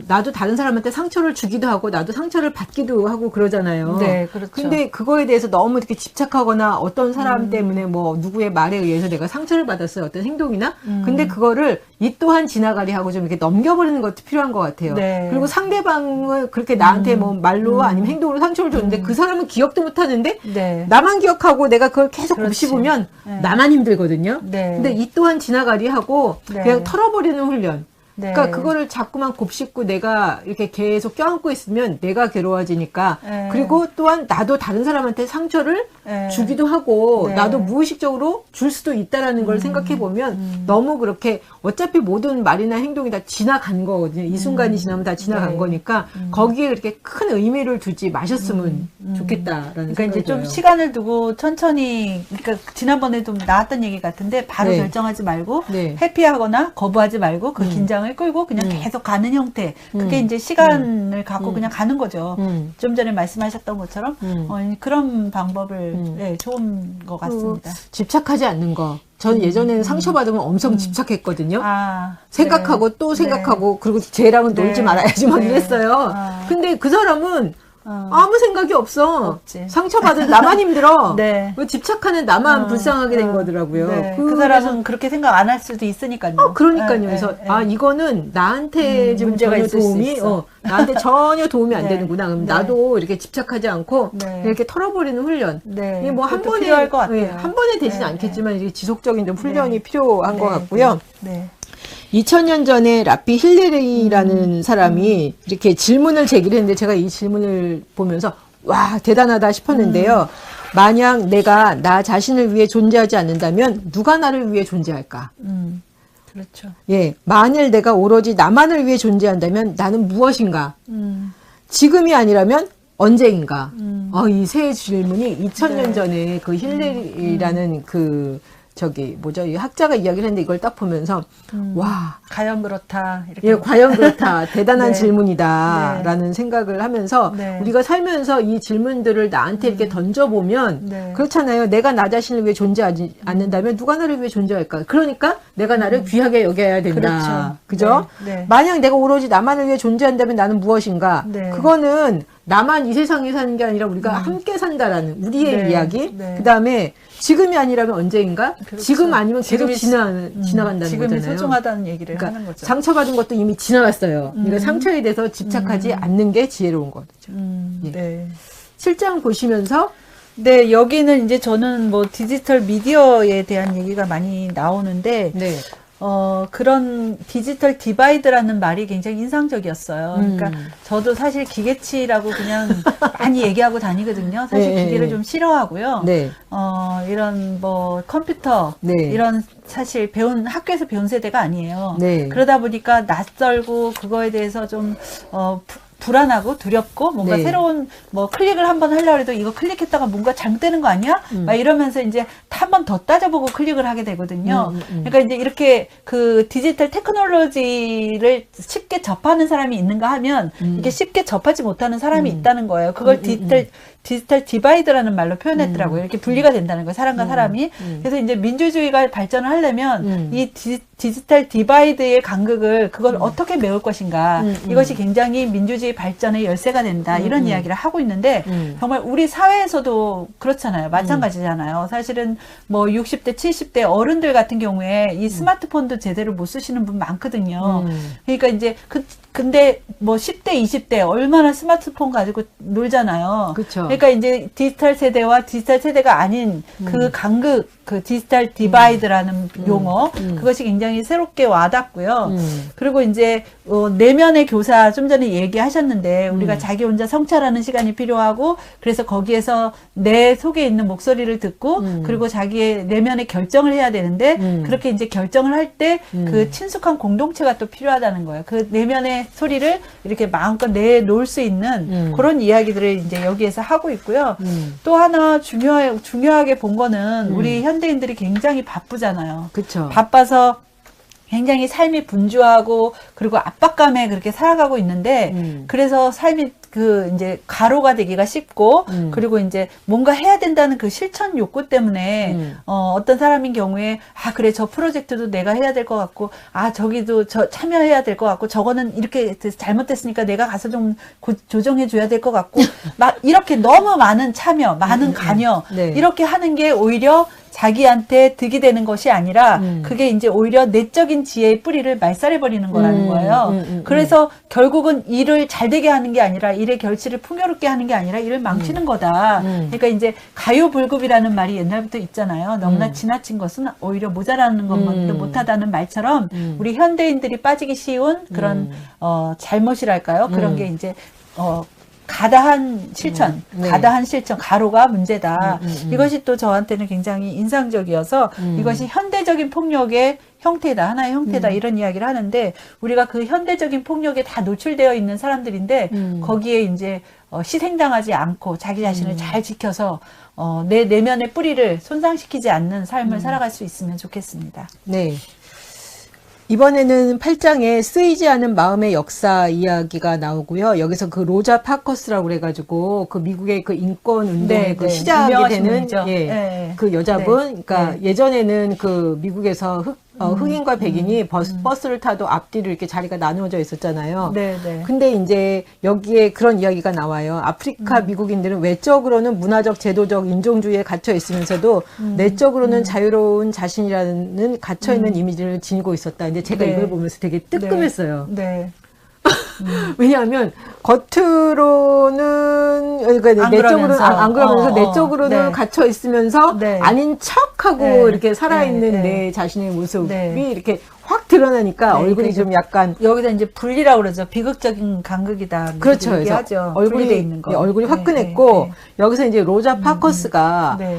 나도 다른 사람한테 상처를 주기도 하고 나도 상처를 받기도 하고 그러잖아요. 네, 그렇죠. 근데 그거에 대해서 너무 이렇게 집착하거나 어떤 사람 때문에 뭐 누구의 말에 의해서 내가 상처를 받았어요. 어떤 행동이나. 근데 그거를 이 또한 지나가리 하고 좀 이렇게 넘겨버리는 것도 필요한 것 같아요. 네. 그리고 상대방을 그렇게 나한테 뭐 말로 아니면 행동으로 상처를 줬는데 그 사람은 기억도 못 하는데 네. 나만 기억하고 내가 그걸 계속 그렇지. 곱씹으면 네. 나만 힘들거든요. 네. 근데 이 또한 지나가리 하고 네. 그냥 털어버리는 훈련. 네. 그러니까 그거를 자꾸만 곱씹고 내가 이렇게 계속 껴안고 있으면 내가 괴로워지니까 네. 그리고 또한 나도 다른 사람한테 상처를 네. 주기도 하고 네. 나도 무의식적으로 줄 수도 있다라는 걸 생각해 보면 너무 그렇게 어차피 모든 말이나 행동이 다 지나간 거거든요. 이 순간이 지나면 다 지나간 네. 거니까 거기에 그렇게 큰 의미를 두지 마셨으면 좋겠다라는 그러니까 생각이 이제 좀 들어요. 시간을 두고 천천히, 그러니까 지난번에도 나왔던 얘기 같은데 바로 네. 결정하지 말고 네. 회피하거나 거부하지 말고 그 긴장을 끌고 그냥 계속 가는 형태. 그게 이제 시간을 갖고 그냥 가는 거죠. 좀 전에 말씀하셨던 것처럼 그런 방법을 네, 좋은 것 같습니다. 집착하지 않는 거. 전 예전에는 상처받으면 엄청 집착했거든요. 아, 생각하고 네. 또 생각하고 그리고 쟤랑은 네. 놀지 말아야지 막 네. 이랬어요. 아. 근데 그 사람은 아무 생각이 없어. 없지. 상처받은 나만 힘들어. 네. 왜 집착하는 나만 불쌍하게 된 거더라고요. 네. 그 그래서 사람은 그렇게 생각 안 할 수도 있으니까요. 그러니까요. 네, 그래서 네, 아 이거는 나한테 지금 문제가 전혀 있을 수 도움이 있어. 나한테 전혀 도움이 안 네. 되는구나. 그럼 네. 나도 이렇게 집착하지 않고 네. 이렇게 털어버리는 훈련. 네. 이게 뭐 한 그것도 번에 필요할 것 같아요. 한 번에 되진 네, 않겠지만 이게 지속적인 좀 훈련이 네. 필요한 것 같고요. 네. 2000년 전에 라피 힐레리라는 사람이 이렇게 질문을 제기를 했는데 제가 이 질문을 보면서 와 대단하다 싶었는데요. 만약 내가 나 자신을 위해 존재하지 않는다면 누가 나를 위해 존재할까? 그렇죠. 예, 만일 내가 오로지 나만을 위해 존재한다면 나는 무엇인가? 지금이 아니라면 언제인가? 이 세 질문이 2000년 네. 전에 그 힐레리라는 그 저기 뭐죠? 이 학자가 이야기를 했는데 이걸 딱 보면서 와, 과연 그렇다. 이렇게. 예, 과연 그렇다. 대단한 네. 질문이다라는 생각을 하면서 네. 우리가 살면서 이 질문들을 나한테 이렇게 던져보면 네. 그렇잖아요. 내가 나 자신을 위해 존재하지 않는다면 누가 나를 위해 존재할까? 그러니까 내가 나를 귀하게 여겨야 된다. 그렇죠. 그죠? 네. 네. 만약 내가 오로지 나만을 위해 존재한다면 나는 무엇인가? 네. 그거는 나만 이 세상에 사는 게 아니라 우리가 함께 산다라는 우리의 네. 이야기. 네. 그다음에 지금이 아니라면 언제인가? 그렇죠. 지금 아니면 계속 지금이 지나간다는 지금이 거잖아요. 소중하다는 얘기를 그러니까 하는 거죠. 상처받은 것도 이미 지나갔어요. 그러니까 상처에 대해서 집착하지 않는 게 지혜로운 거죠. 예. 네. 7장 보시면서 네, 여기는 이제 저는 뭐 디지털 미디어에 대한 얘기가 많이 나오는데, 네. 그런 디지털 디바이드라는 말이 굉장히 인상적이었어요. 그러니까 저도 사실 기계치라고 그냥 많이 얘기하고 다니거든요. 사실 네, 기계를 네. 좀 싫어하고요. 네. 이런 뭐 컴퓨터, 네. 이런 사실 학교에서 배운 세대가 아니에요. 네. 그러다 보니까 낯설고 그거에 대해서 좀, 불안하고 두렵고 뭔가 네. 새로운 뭐 클릭을 한번 하려고 해도 이거 클릭했다가 뭔가 잘못되는 거 아니야? 막 이러면서 이제 한 번 더 따져보고 클릭을 하게 되거든요. 그러니까 이제 이렇게 그 디지털 테크놀로지를 쉽게 접하는 사람이 있는가 하면 이게 쉽게 접하지 못하는 사람이 있다는 거예요. 그걸 디지털 디바이드라는 말로 표현했더라고요. 이렇게 분리가 된다는 거예요. 사람과 사람이. 그래서 이제 민주주의가 발전을 하려면 이 디지털 디바이드의 간극을 그걸 어떻게 메울 것인가. 이것이 굉장히 민주주의 발전의 열쇠가 된다. 이런 이야기를 하고 있는데 정말 우리 사회에서도 그렇잖아요. 마찬가지잖아요. 사실은 뭐 60대, 70대 어른들 같은 경우에 이 스마트폰도 제대로 못 쓰시는 분 많거든요. 그러니까 이제 근데 뭐 10대, 20대 얼마나 스마트폰 가지고 놀잖아요. 그쵸. 그러니까 이제 디지털 세대와 디지털 세대가 아닌 그 간극, 그 디지털 디바이드라는 용어, 그것이 굉장히 새롭게 와닿고요. 그리고 이제 내면의 교사 좀 전에 얘기하셨는데 우리가 자기 혼자 성찰하는 시간이 필요하고 그래서 거기에서 내 속에 있는 목소리를 듣고 그리고 자기의 내면의 결정을 해야 되는데 그렇게 이제 결정을 할 때 그 친숙한 공동체가 또 필요하다는 거예요. 그 내면의 소리를 이렇게 마음껏 내놓을 수 있는 그런 이야기들을 이제 여기에서 하고 있고요. 또 하나 중요하게 본 거는 우리 현대인들이 굉장히 바쁘잖아요. 그쵸. 바빠서 굉장히 삶이 분주하고 그리고 압박감에 그렇게 살아가고 있는데 그래서 삶이 그 이제 가로가 되기가 쉽고 그리고 이제 뭔가 해야 된다는 그 실천 욕구 때문에 어떤 사람인 경우에 아 그래 저 프로젝트도 내가 해야 될 것 같고 아 저기도 저 참여해야 될 것 같고 저거는 이렇게 잘못됐으니까 내가 가서 좀 조정해 줘야 될 것 같고 막 이렇게 너무 많은 참여 많은 관여 네. 이렇게 하는 게 오히려 자기한테 득이 되는 것이 아니라 그게 이제 오히려 내적인 지혜의 뿌리를 말살해버리는 거라는 거예요. 그래서 결국은 일을 잘 되게 하는 게 아니라 일의 결실을 풍요롭게 하는 게 아니라 일을 망치는 거다. 그러니까 이제 가요불급이라는 말이 옛날부터 있잖아요. 너무나 지나친 것은 오히려 모자라는 것만도 못하다는 말처럼 우리 현대인들이 빠지기 쉬운 그런 잘못이랄까요? 그런 게 이제 가다한 실천, 네. 가다한 실천, 가로가 문제다. 이것이 또 저한테는 굉장히 인상적이어서 이것이 현대적인 폭력의 형태다, 하나의 형태다, 이런 이야기를 하는데 우리가 그 현대적인 폭력에 다 노출되어 있는 사람들인데 거기에 이제 희생당하지 않고 자기 자신을 잘 지켜서 내 내면의 뿌리를 손상시키지 않는 삶을 살아갈 수 있으면 좋겠습니다. 네. 이번에는 8장에 쓰이지 않은 마음의 역사 이야기가 나오고요. 여기서 그 로자 파커스라고 그래가지고 그 미국의 그 인권 운동의 그 시작이 유명하신 되는 분이죠. 예, 그 여자분. 네. 그러니까 네. 예전에는 그 미국에서 흑인과 백인이 버스를 타도 앞뒤로 이렇게 자리가 나누어져 있었잖아요. 네, 네. 근데 이제 여기에 그런 이야기가 나와요. 아프리카 미국인들은 외적으로는 문화적, 제도적, 인종주의에 갇혀 있으면서도 내적으로는 자유로운 자신이라는 갇혀 있는 이미지를 지니고 있었다. 이제 제가 네. 이걸 보면서 되게 뜨끔했어요. 네. 왜냐하면 겉으로는 그러니까 안 내적으로는 그러면서. 안 그러면서 내적으로는 네. 갇혀 있으면서 네. 아닌 척하고 네. 이렇게 살아있는 네. 내 자신의 모습이 네. 이렇게 확 드러나니까 네, 얼굴이 그래서 좀 약간 여기서 이제 분리라고 그러죠. 비극적인 간극이다. 그렇죠. 그래서 얘기하죠. 얼굴이 분리돼 있는 거. 네, 얼굴이 네, 화끈했고 네, 여기서 이제 로자 파커스가 네.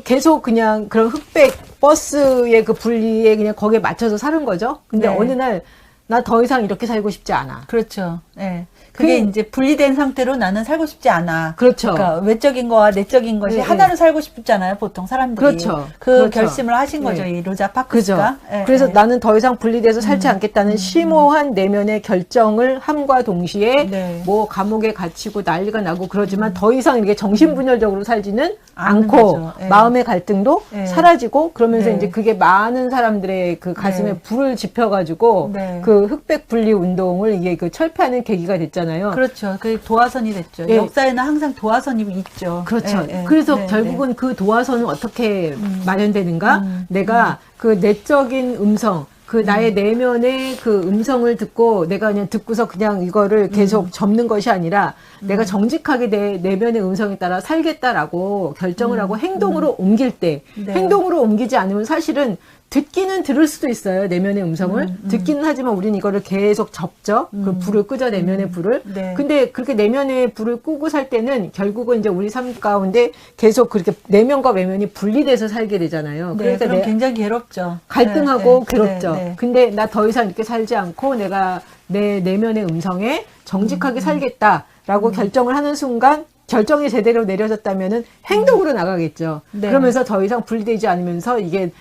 계속 그냥 그런 흑백 버스의 그 분리에 그냥 거기에 맞춰서 사는 거죠. 근데 네. 어느 날 나 더 이상 이렇게 살고 싶지 않아. 그렇죠. 네. 그게 이제 분리된 상태로 나는 살고 싶지 않아. 그렇죠. 그러니까 외적인 거와 내적인 것이 네, 하나로 살고 싶잖아요, 보통 사람들이. 그렇죠. 그 그렇죠. 결심을 하신 거죠, 네. 이 로자 그죠. 파크스가. 네, 그래서 네. 나는 더 이상 분리돼서 살지 않겠다는 심오한 내면의 결정을 함과 동시에 네. 뭐 감옥에 갇히고 난리가 나고 그러지만 더 이상 이렇게 정신분열적으로 살지는 않는 않고 거죠. 네. 마음의 갈등도 네. 사라지고 그러면서 네. 이제 그게 많은 사람들의 그 가슴에 네. 불을 지펴가지고 네. 그 흑백 분리 운동을 이게 그 철폐하는 계기가 됐잖아요. 그렇죠. 그 도화선이 됐죠. 예. 역사에는 항상 도화선이 있죠. 그렇죠. 예, 예. 그래서 네, 결국은 그 도화선은 어떻게 마련되는가? 내가 음. 그 내적인 음성, 그 나의 내면의 그 음성을 듣고 내가 그냥 듣고서 그냥 이거를 계속 접는 것이 아니라 내가 정직하게 내 내면의 음성에 따라 살겠다라고 결정을 하고 행동으로 옮길 때 네. 행동으로 옮기지 않으면 사실은 듣기는 들을 수도 있어요. 내면의 음성을. 듣기는 하지만 우리는 이거를 계속 접죠. 그 불을 끄죠. 내면의 불을. 네. 근데 그렇게 내면의 불을 끄고 살 때는 결국은 이제 우리 삶 가운데 계속 그렇게 내면과 외면이 분리돼서 살게 되잖아요. 네, 그러니까 그럼 굉장히 괴롭죠. 갈등하고 네, 괴롭죠. 네, 네. 근데 나 더 이상 이렇게 살지 않고 내가 내 내면의 음성에 정직하게 살겠다라고 결정을 하는 순간 결정이 제대로 내려졌다면은 행동으로 나가겠죠. 네. 그러면서 더 이상 분리되지 않으면서 이게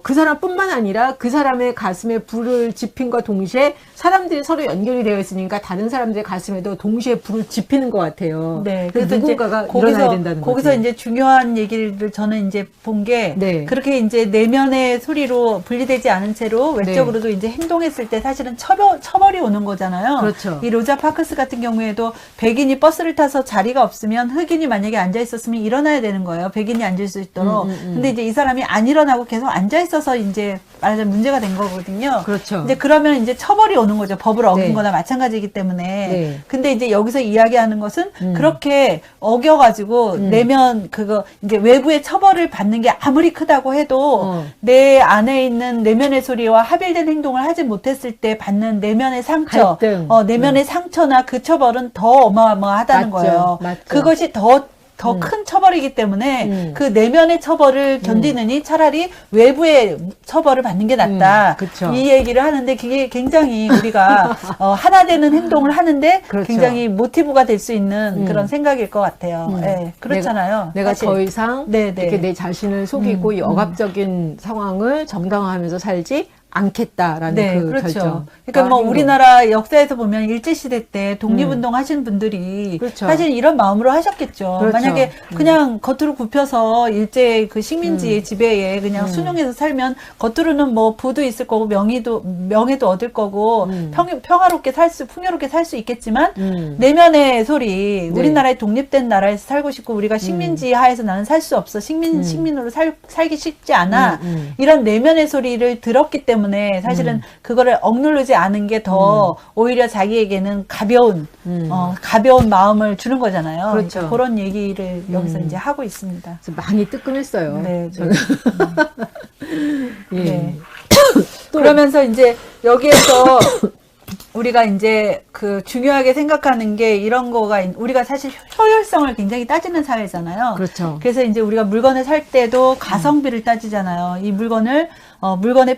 그 사람뿐만 아니라 그 사람의 가슴에 불을 지핀과 동시에 사람들이 서로 연결이 되어 있으니까 다른 사람들의 가슴에도 동시에 불을 지피는 것 같아요. 네. 그래서 누군가가 거기서, 일어나야 된다는 거기서 거지. 이제 중요한 얘기를 저는 이제 본 게 네. 그렇게 이제 내면의 소리로 분리되지 않은 채로 외적으로도 이제 행동했을 때 사실은 처벌이 오는 거잖아요. 그렇죠. 이 로자 파크스 같은 경우에도 백인이 버스를 타서 자리가 없으면 흑인이 만약에 앉아 있었으면 일어나야 되는 거예요. 백인이 앉을 수 있도록. 근데 이제 이 사람이 안 일어나고 계속 앉아 있어서 이제 말하자면 문제가 된 거거든요. 그렇죠. 이제 그러면 이제 처벌이 오는 거죠. 법을 어긴 네. 거나 마찬가지이기 때문에. 네. 근데 이제 여기서 이야기하는 것은 그렇게 어겨가지고 내면 그거 이제 외부의 처벌을 받는 게 아무리 크다고 해도 내 안에 있는 내면의 소리와 합일된 행동을 하지 못했을 때 받는 내면의 상처, 갈등. 내면의 상처나 그 처벌은 더 어마어마하다는 맞죠. 거예요. 맞죠. 그것이 더 큰 처벌이기 때문에 그 내면의 처벌을 견디느니 차라리 외부의 처벌을 받는 게 낫다. 그쵸. 이 얘기를 하는데 그게 굉장히 우리가 하나 되는 행동을 하는데 그렇죠. 굉장히 모티브가 될 수 있는 그런 생각일 것 같아요. 예, 그렇잖아요. 내가 사실. 더 이상 네, 네. 이렇게 내 자신을 속이고 이 억압적인 상황을 정당화하면서 살지 않겠다라는 네, 그 그렇죠. 결정. 그러니까 뭐 우리나라 역사에서 보면 일제시대 때 독립운동 하신 분들이 그렇죠. 사실 이런 마음으로 하셨겠죠. 그렇죠. 만약에 그냥 겉으로 굽혀서 일제 그 식민지의 지배에 그냥 순응해서 살면 겉으로는 뭐 부도 있을 거고 명예도 얻을 거고 평화롭게 풍요롭게 살 수 있겠지만 내면의 소리 네. 우리나라의 독립된 나라에서 살고 싶고 우리가 식민지 하에서 나는 살 수 없어. 식민으로 살기 쉽지 않아. 이런 내면의 소리를 들었기 때문에 사실은 그거를 억누르지 않은 게 더 오히려 자기에게는 가벼운 마음을 주는 거잖아요. 그렇죠. 그러니까 그런 얘기를 여기서 이제 하고 있습니다. 그래서 많이 뜨끔했어요. 네, 저는. 예. 네. 그러면서 이제 여기에서 우리가 이제 그 중요하게 생각하는 게 이런 거가 우리가 사실 효율성을 굉장히 따지는 사회잖아요. 그렇죠. 그래서 이제 우리가 물건을 살 때도 가성비를 따지잖아요. 이 물건의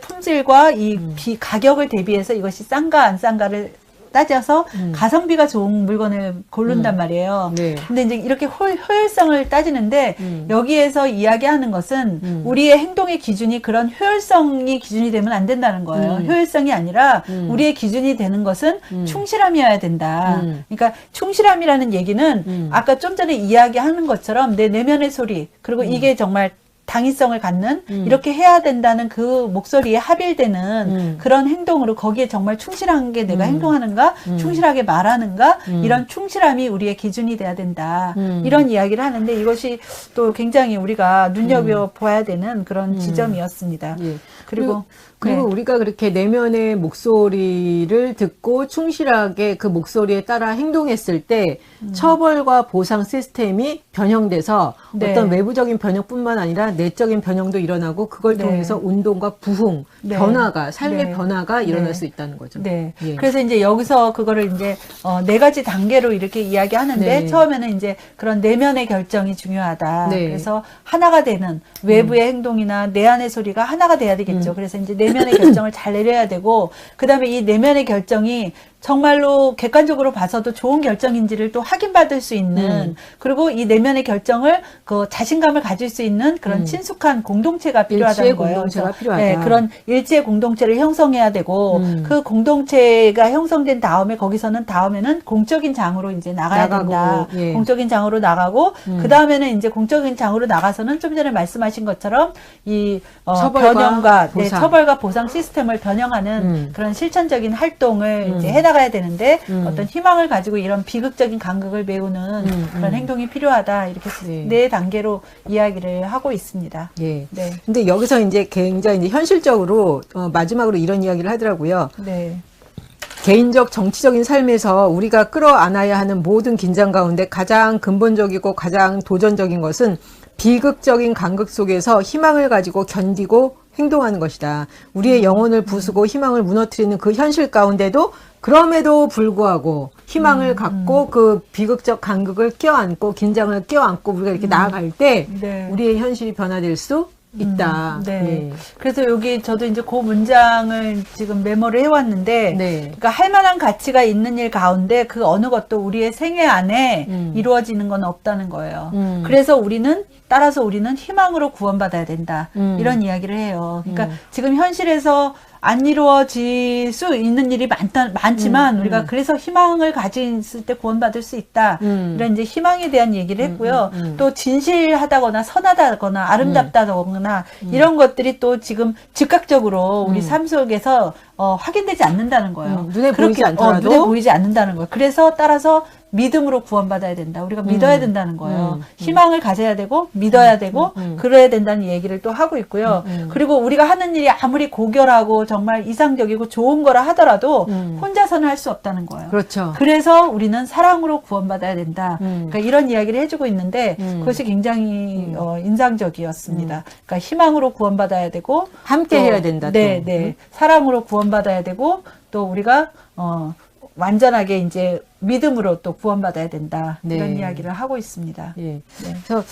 품질과 이 가격을 대비해서 이것이 싼가 안 싼가를 따져서 가성비가 좋은 물건을 고른단 말이에요. 네. 근데 이제 이렇게 효율성을 따지는데 여기에서 이야기하는 것은 우리의 행동의 기준이 그런 효율성이 기준이 되면 안 된다는 거예요. 효율성이 아니라 우리의 기준이 되는 것은 충실함이어야 된다. 그러니까 충실함이라는 얘기는 아까 좀 전에 이야기하는 것처럼 내 내면의 소리 그리고 이게 정말 당위성을 갖는 이렇게 해야 된다는 그 목소리에 합일되는 그런 행동으로 거기에 정말 충실한 게 내가 행동하는가 충실하게 말하는가 이런 충실함이 우리의 기준이 돼야 된다 이런 이야기를 하는데 이것이 또 굉장히 우리가 눈여겨봐야 되는 그런 지점이었습니다. 예. 그리고 네. 우리가 그렇게 내면의 목소리를 듣고 충실하게 그 목소리에 따라 행동했을 때 처벌과 보상 시스템이 변형돼서 네. 어떤 외부적인 변형뿐만 아니라 내적인 변형도 일어나고 그걸 네. 통해서 운동과 부흥, 네. 변화가 삶의 네. 변화가 일어날 네. 수 있다는 거죠. 네. 예. 그래서 이제 여기서 그거를 이제 네 가지 단계로 이렇게 이야기하는데 네. 처음에는 이제 그런 내면의 결정이 중요하다. 네. 그래서 하나가 되는 외부의 행동이나 내 안의 소리가 하나가 돼야 되겠죠. 그래서 이제 내면의 결정을 잘 내려야 되고 그다음에 이 내면의 결정이 정말로 객관적으로 봐서도 좋은 결정인지를 또 확인받을 수 있는 그리고 이 내면의 결정을 그 자신감을 가질 수 있는 그런 친숙한 공동체가 필요하다는 일치의 거예요. 공동체가 그래서, 필요하다. 네, 그런 일치의 공동체를 형성해야 되고 그 공동체가 형성된 다음에는 공적인 장으로 이제 나가야 된다. 예. 공적인 장으로 나가고 그 다음에는 이제 공적인 장으로 나가서는 좀 전에 말씀하신 것처럼 이 처벌과 변형과 보상. 처벌과 보상 시스템을 변형하는 그런 실천적인 활동을 이제 해나가야 되는데 어떤 희망을 가지고 이런 비극적인 간극을 메우는 그런 행동이 필요하다. 이렇게 네 단계로 이야기를 하고 있습니다. 예. 네. 근데 여기서 이제 굉장히 이제 현실적으로 마지막으로 이런 이야기를 하더라고요. 네. 개인적 정치적인 삶에서 우리가 끌어안아야 하는 모든 긴장 가운데 가장 근본적이고 가장 도전적인 것은 비극적인 간극 속에서 희망을 가지고 견디고 행동하는 것이다. 우리의 영혼을 부수고 희망을 무너뜨리는 그 현실 가운데도 그럼에도 불구하고 희망을 갖고 그 비극적 간극을 껴안고 긴장을 껴안고 우리가 이렇게 나아갈 때 네. 우리의 현실이 변화될 수 있다. 네. 예. 그래서 여기 저도 이제 그 문장을 지금 메모를 해왔는데, 네. 그러니까 할 만한 가치가 있는 일 가운데 그 어느 것도 우리의 생애 안에 이루어지는 건 없다는 거예요. 그래서 따라서 우리는 희망으로 구원받아야 된다. 이런 이야기를 해요. 그러니까 지금 현실에서 안 이루어질 수 있는 일이 많지만 우리가 그래서 희망을 가졌을 때 구원받을 수 있다. 이런 이제 희망에 대한 얘기를 했고요. 또 진실하다거나 선하다거나 아름답다거나 이런 것들이 또 지금 즉각적으로 우리 삶 속에서 확인되지 않는다는 거예요. 눈에 보이지 않더라도 눈에 보이지 않는다는 거예요. 그래서 따라서 믿음으로 구원받아야 된다. 우리가 믿어야 된다는 거예요. 희망을 가져야 되고 믿어야 되고 그래야 된다는 얘기를 또 하고 있고요. 그리고 우리가 하는 일이 아무리 고결하고 정말 이상적이고 좋은 거라 하더라도 혼자서는 할 수 없다는 거예요. 그렇죠. 그래서 우리는 사랑으로 구원받아야 된다. 그러니까 이런 이야기를 해주고 있는데 그것이 굉장히 인상적이었습니다. 그러니까 희망으로 구원받아야 되고 함께 해야 된다. 네, 네. 사랑으로 구원받아야 되고 또 우리가 완전하게 이제 믿음으로 또 구원받아야 된다. 네. 이런 이야기를 하고 있습니다. 예. 네. 그래서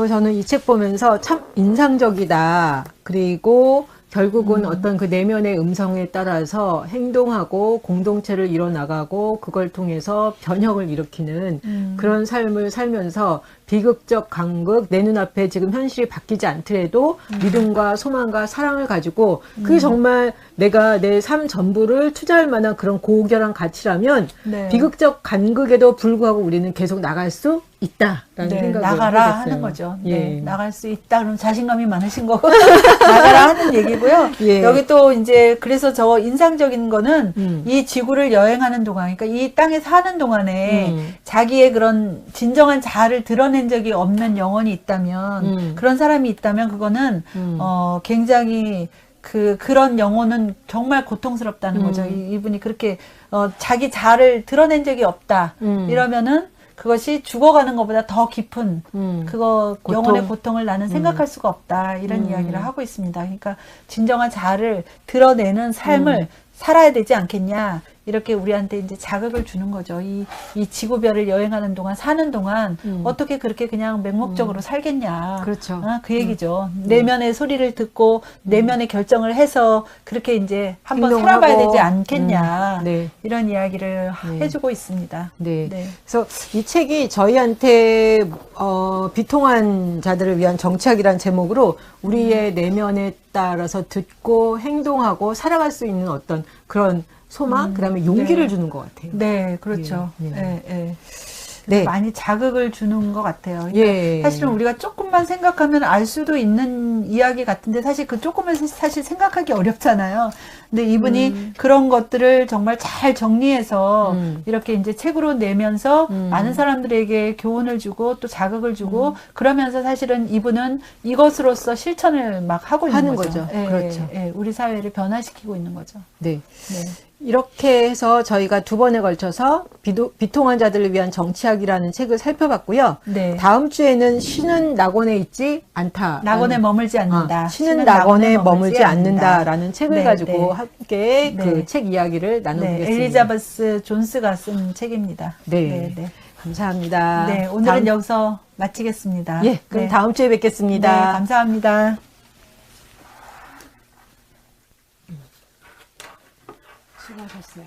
저는 이 책 보면서 참 인상적이다. 그리고 결국은 어떤 그 내면의 음성에 따라서 행동하고 공동체를 이뤄나가고 그걸 통해서 변혁을 일으키는 그런 삶을 살면서 비극적 간극, 내 눈앞에 지금 현실이 바뀌지 않더라도 믿음과 소망과 사랑을 가지고 그게 정말 내가 내 삶 전부를 투자할 만한 그런 고결한 가치라면 네. 비극적 간극에도 불구하고 우리는 계속 나갈 수 있다라는 네, 생각을 나가라 하겠어요. 하는 거죠. 예. 네, 나갈 수 있다. 그럼 자신감이 많으신 거고 나가라 하는 얘기고요. 예. 여기 또 이제 그래서 저 인상적인 거는 이 지구를 여행하는 동안, 그러니까 이 땅에 사는 동안에 자기의 그런 진정한 자아를 드러낸 적이 없는 영혼이 있다면 그런 사람이 있다면 그거는 굉장히 그런 영혼은 정말 고통스럽다는 거죠. 이분이 그렇게 자기 자아를 드러낸 적이 없다. 이러면은 그것이 죽어가는 것보다 더 깊은 영혼의 고통을 나는 생각할 수가 없다. 이런 이야기를 하고 있습니다. 그러니까 진정한 자아를 드러내는 삶을 살아야 되지 않겠냐. 이렇게 우리한테 이제 자극을 주는 거죠. 이 지구별을 여행하는 동안, 사는 동안 어떻게 그렇게 그냥 맹목적으로 살겠냐. 그렇죠. 그 얘기죠. 내면의 소리를 듣고 내면의 결정을 해서 그렇게 이제 한번 행동하고. 살아봐야 되지 않겠냐. 네. 이런 이야기를 해주고 있습니다. 네. 네. 그래서 이 책이 저희한테 비통한 자들을 위한 정치학이라는 제목으로 우리의 내면에 따라서 듣고 행동하고 살아갈 수 있는 어떤 그런 소망, 그다음에 용기를 주는 것 같아요. 네, 그렇죠. 예, 예. 예, 예. 네. 많이 자극을 주는 것 같아요. 그러니까 예. 사실은 우리가 조금만 생각하면 알 수도 있는 이야기 같은데 사실 그 조금은 사실 생각하기 어렵잖아요. 근데 이분이 그런 것들을 정말 잘 정리해서 이렇게 이제 책으로 내면서 많은 사람들에게 교훈을 주고 또 자극을 주고 그러면서 사실은 이분은 이것으로서 실천을 막 하고 있는 거죠. 예, 그렇죠. 예, 우리 사회를 변화시키고 있는 거죠. 네. 네. 이렇게 해서 저희가 두 번에 걸쳐서 비통한 자들을 위한 정치학이라는 책을 살펴봤고요. 네. 다음 주에는 신은 낙원에 있지 않다. 낙원에 머물지 않는다. 신은 낙원에 머물지 않는다라는 책을 네, 가지고 네. 함께 네. 그 책 이야기를 네, 나누겠습니다. 엘리자베스 존스가 쓴 책입니다. 네. 네, 네. 감사합니다. 네, 오늘은 여기서 마치겠습니다. 예, 그럼 네. 다음 주에 뵙겠습니다. 네, 감사합니다. 수고하셨어요.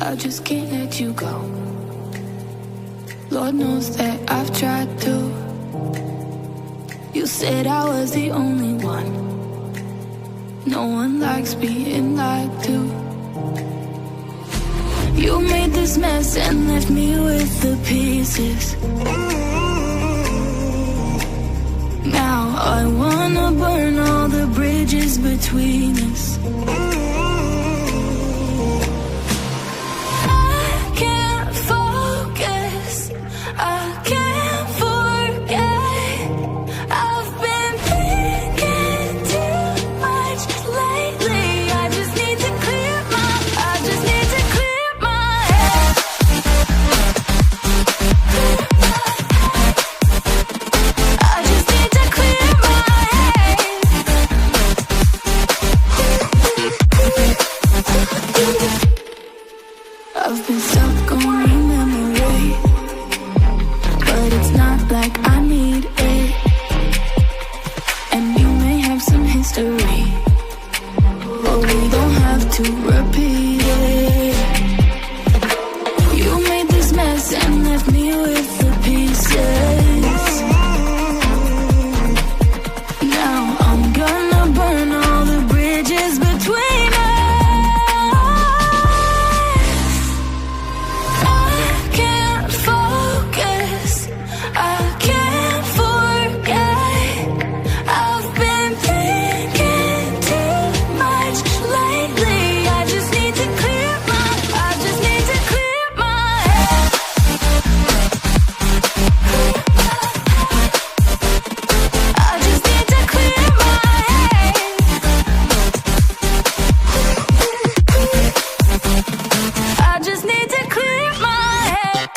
I just can't let you go. Lord knows that I've tried to. You said I was the only one. No one likes being lied to. You made this mess and left me with the pieces. bridges between us. I can't focus, I can't forget. I've been thinking too much lately. I just need to clear my head. I just need to clear my head. I've been stuck on your memory, but it's not like I need it. And you may have some history, but we don't have to repeat it. You made this mess and left me with the pieces. Now I'm gonna burn all the bridges between us. I can't focus, I can't forget. I've been thinking too much lately. I just need to clear my head. I just need to clear my head. I just need to clear my head.